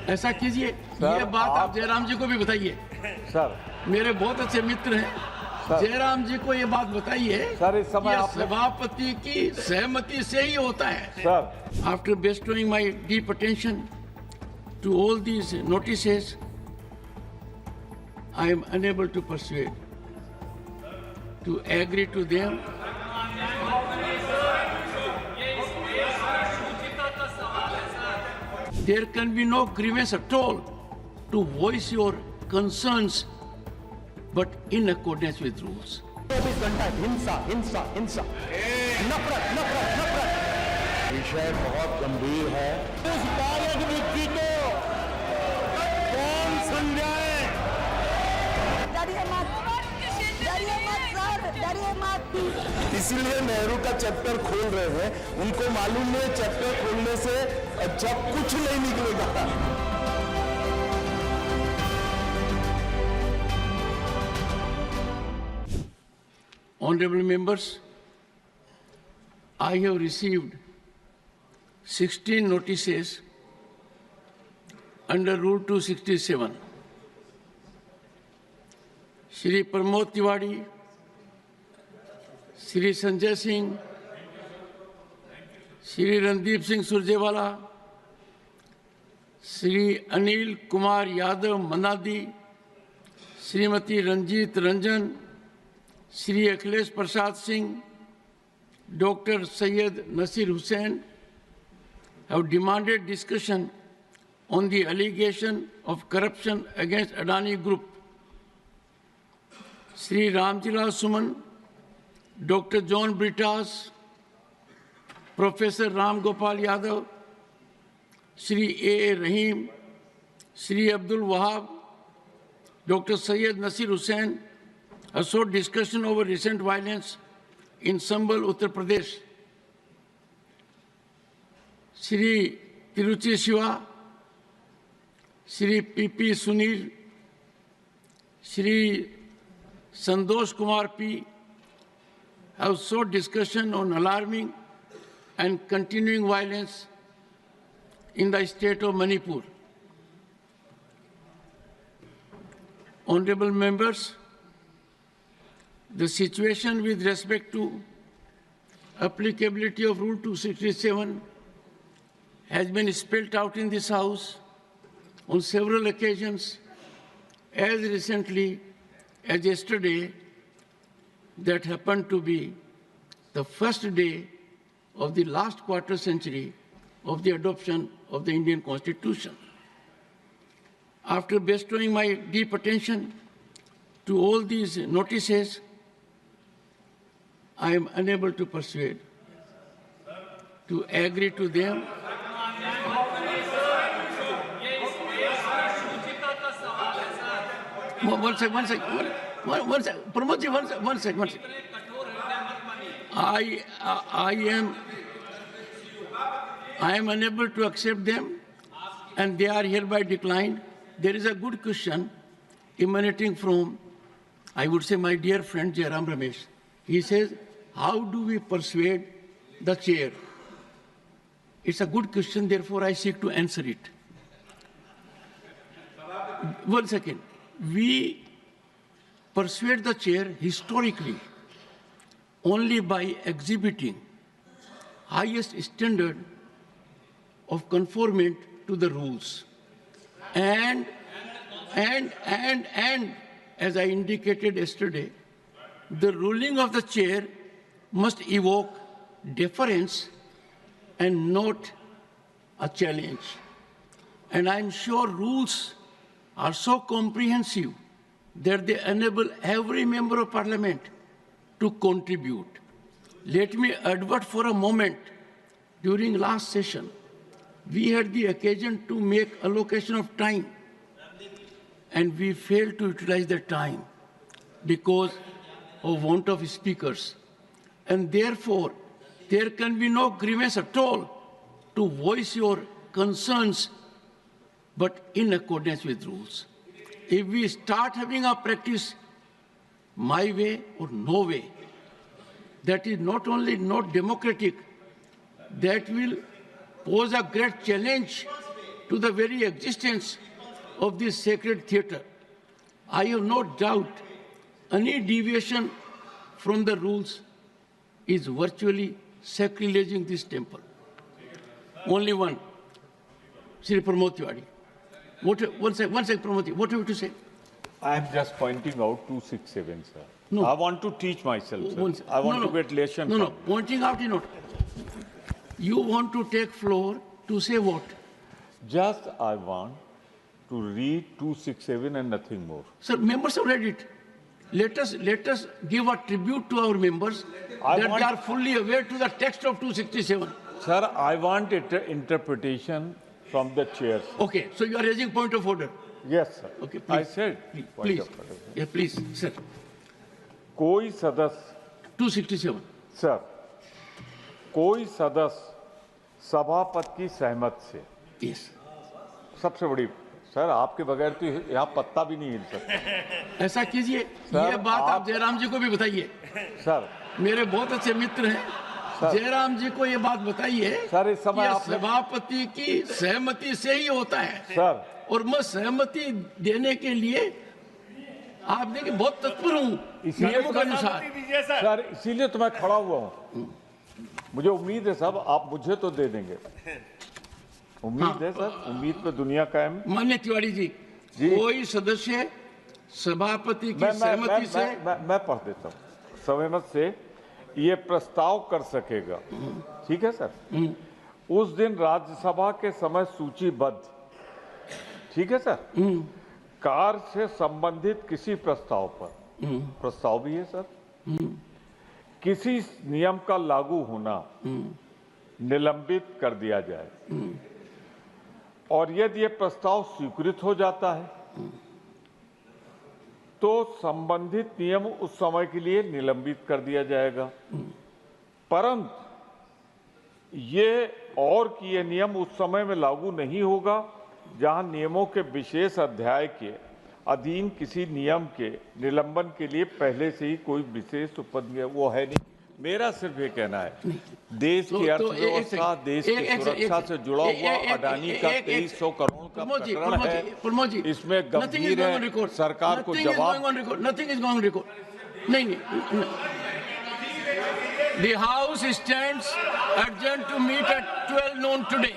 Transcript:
ऐसा कीजिए, ये बात आप जयराम जी को भी बताइए। सर, मेरे बहुत अच्छे मित्र हैं, जयराम जी को ये बात बताइए। सर, इस समय ये आपने सभापति की सहमति से ही होता है। Sir, after bestowing my deep attention to all these notices, I am unable to persuade to agree to them. There can be no grievance at all to voice your concerns, but in accordance with rules. 24 घंटा हिंसा हिंसा हिंसा नफरत नफरत नफरत विषय बहुत गंभीर है। उस बालक व्यक्ति को कौन समझाए? डरिए मत सर, डरिए मत। इसीलिए नेहरू का चैप्टर खोल रहे हैं। उनको मालूम है चैप्टर खोलने से अच्छा कुछ नहीं निकलेगा। Honorable members, I have received 16 notices under Rule 267. Shri Pramod Tiwari, Shri Sanjay Singh, Shri Randeep Singh Surjewala, Shri Anil Kumar Yadav Manadi, Srimati Ranjit Ranjan, Shri Akhilesh Prasad Singh, Dr. Syed Nasir Hussain have demanded discussion on the allegation of corruption against Adani Group. Shri Ramjilal Suman, Dr. John Britas, Professor Ram Gopal Yadav, Shri A. Rahim, Shri Abdul Wahab, Dr. Syed Nasir Hussain have sought discussion over recent violence in Sambal, Uttar Pradesh. Shri Tiruchi Shiva, Shri P.P. Sunil, Shri Sandosh Kumar P. have sought discussion on alarming and continuing violence in the state of Manipur. Honorable members, the situation with respect to applicability of Rule 267 has been spelled out in this House on several occasions, as recently as yesterday, that happened to be the first day of the last quarter century of the adoption of the Indian Constitution. After bestowing my deep attention to all these notices, I am unable to persuade to agree to them. One second. Pramod ji, one second. I am unable to accept them, and they are hereby declined. There is a good question emanating from, I would say, my dear friend Jairam Ramesh. He says, how do we persuade the chair? It's a good question, therefore I seek to answer it. 1 second. We persuade the chair historically only by exhibiting highest standard of conformity to the rules. And as I indicated yesterday, the ruling of the chair must evoke deference and not a challenge. And I'm sure rules are so comprehensive that they enable every member of parliament to contribute. Let me advert for a moment. During last session, we had the occasion to make allocation of time, and we failed to utilize that time because of want of speakers. And therefore, there can be no grievance at all to voice your concerns, but in accordance with rules. If we start having a practice my way or no way, that is not only not democratic, that will pose a great challenge to the very existence of this sacred theatre. I have no doubt any deviation from the rules is virtually sacrileging this temple. Only one. Sri Pramod Tiwari. One sec, Pramod, what have you to say? I am just pointing out 267, sir. No. I want to teach myself, sir. I want to get lesson No, from pointing out, you want to take floor to say what? Just I want to read 267 and nothing more. Sir, members have read it. Let us give a tribute to our members that they are fully aware to the text of 267. Sir, I want interpretation from the chair. Okay, so you are raising point of order. Yes, sir. Okay, I please. said Please. Yeah, please, sir. कोई सदस्य 267. Sir कोई सदस्य सभापति की सहमति से Yes. सबसे बड़ी सर आपके बगैर तो यहाँ पत्ता भी नहीं हिल सकता ऐसा कीजिए, ये बात आप जयराम जी को भी बताइए। सर मेरे बहुत अच्छे मित्र हैं, जयराम जी को ये बात बताइए। सर इस समय ये आपने सभापति की सहमति से ही होता है सर और मैं सहमति देने के लिए आप देखिए बहुत तत्पर हूँ नियमों के अनुसार। सर इसीलिए तो मैं खड़ा हुआ हूँ। मुझे उम्मीद है साहब आप मुझे तो दे देंगे। उम्मीद है सर, उम्मीद पे दुनिया कायम। माननीय तिवारी जी, कोई सदस्य सभापति की सहमति से मैं पढ़ देता हूँ। सहमति से ये प्रस्ताव कर सकेगा, ठीक है सर। उस दिन राज्यसभा के समय सूचीबद्ध, ठीक है सर, कार्य से संबंधित किसी प्रस्ताव पर, प्रस्ताव भी है सर, किसी नियम का लागू होना निलंबित कर दिया जाए और यदि ये प्रस्ताव स्वीकृत हो जाता है तो संबंधित नियम उस समय के लिए निलंबित कर दिया जाएगा, परंतु ये और कि ये नियम उस समय में लागू नहीं होगा जहां नियमों के विशेष अध्याय के अधीन किसी नियम के निलंबन के लिए पहले से ही कोई विशेष उपन्याय वो है नहीं। मेरा सिर्फ ये कहना है देश की अर्थव्यवस्था, देश की सुरक्षा से जुड़ा हुआ अडानी का 2300 करोड़ का प्रकरण है, इसमें गंभीर है, सरकार को जवाब। Nothing is going record. नहीं, The House stands adjourned to meet at 12 noon today.